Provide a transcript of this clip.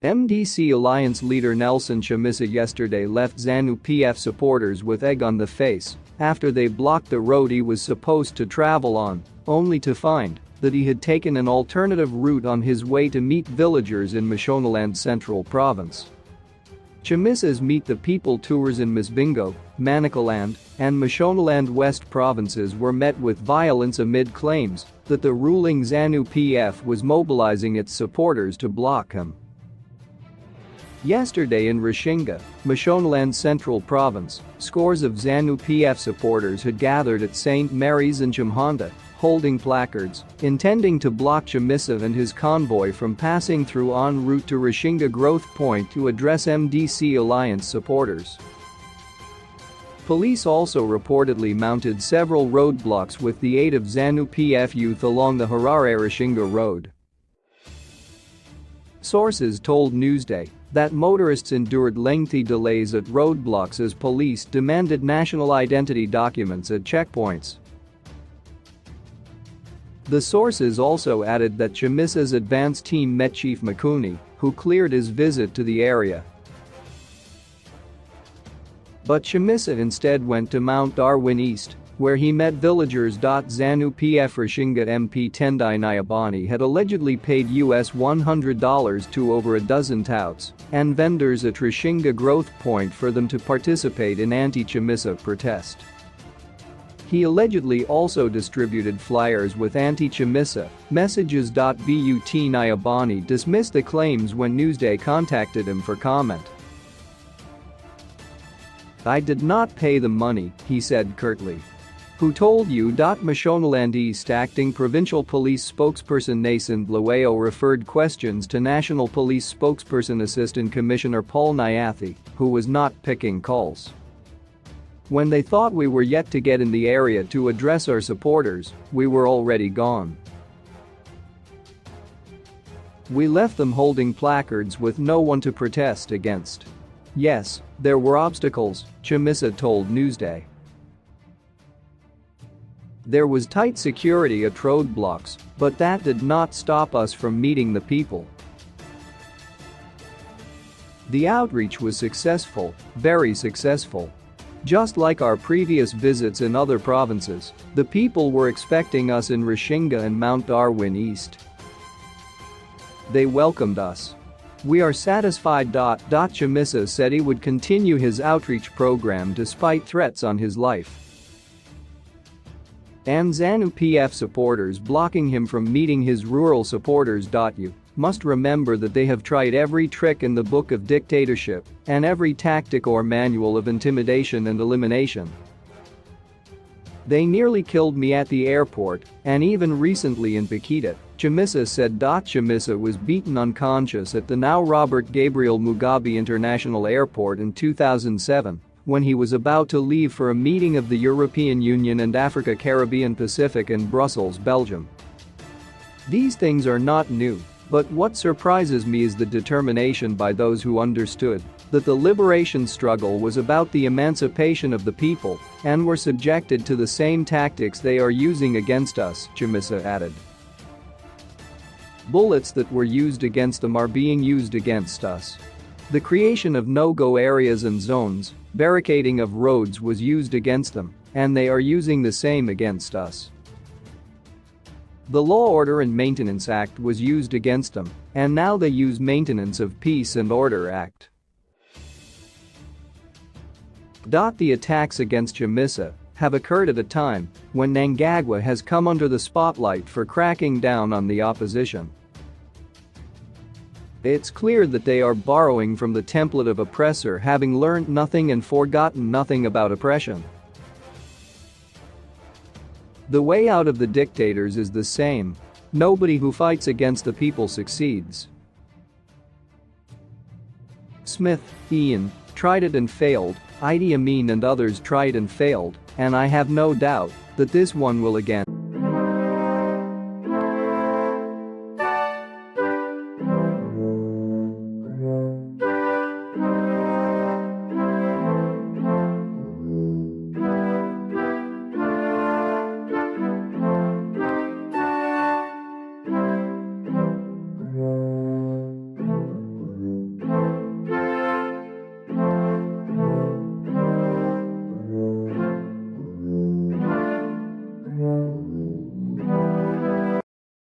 MDC Alliance leader Nelson Chamisa yesterday left Zanu PF supporters with egg on the face after they blocked the road he was supposed to travel on, only to find that he had taken an alternative route on his way to meet villagers in Mashonaland Central Province. Chamisa's Meet the People tours in Masvingo, Manicaland, and Mashonaland West provinces were met with violence amid claims that the ruling Zanu PF was mobilizing its supporters to block him. Yesterday in Rashinga, Mashonaland Central Province, scores of Zanu PF supporters had gathered at St. Mary's in Chimhonda, holding placards, intending to block Chamisa and his convoy from passing through en route to Rashinga Growth Point to address MDC Alliance supporters. Police also reportedly mounted several roadblocks with the aid of Zanu PF youth along the Harare-Rashinga road. Sources told Newsday that motorists endured lengthy delays at roadblocks as police demanded national identity documents at checkpoints. The sources also added that Chamisa's advance team met Chief Makuni, who cleared his visit to the area. But Chamisa instead went to Mount Darwin East, where he met villagers. Zanu PF Rashinga MP Tendai Nyabani had allegedly paid $100 to over a dozen touts and vendors at Rashinga Growth Point for them to participate in anti-Chamisa protest. He allegedly also distributed flyers with anti-Chamisa messages. But Nyabani dismissed the claims when Newsday contacted him for comment. "I did not pay the money," he said curtly. "Who told you?" Mashonaland East Acting Provincial Police Spokesperson Nason Blaweo referred questions to National Police Spokesperson Assistant Commissioner Paul Nyathi, who was not picking calls. "When they thought we were yet to get in the area to address our supporters, we were already gone. We left them holding placards with no one to protest against." Yes, there were obstacles, Chamisa told Newsday. "There was tight security at roadblocks, but that did not stop us from meeting the people. The outreach was successful, very successful. Just like our previous visits in other provinces, the people were expecting us in Rashinga and Mount Darwin East. They welcomed us. We are satisfied." Chamisa said he would continue his outreach program despite threats on his life. And Zanu PF supporters blocking him from meeting his rural supporters. You must remember that they have tried every trick in the book of dictatorship and every tactic or manual of intimidation and elimination. They nearly killed me at the airport and even recently in Paquita, Chamisa said. Chamisa was beaten unconscious at the now Robert Gabriel Mugabe International Airport in 2007 when he was about to leave for a meeting of the European Union and Africa Caribbean Pacific in Brussels, Belgium. These things are not new, but what surprises me is the determination by those who understood that the liberation struggle was about the emancipation of the people and were subjected to the same tactics they are using against us, Chamisa added. Bullets that were used against them are being used against us. The creation of no-go areas and zones, barricading of roads was used against them, and they are using the same against us. The Law Order and Maintenance Act was used against them, and now they use Maintenance of Peace and Order Act. The attacks against Chamisa have occurred at a time when Mnangagwa has come under the spotlight for cracking down on the opposition. It's clear that they are borrowing from the template of oppressor having learned nothing and forgotten nothing about oppression. The way out of the dictators is the same. Nobody who fights against the people succeeds. Smith, Ian, tried it and failed. Idi Amin and others tried and failed, and I have no doubt that this one will again.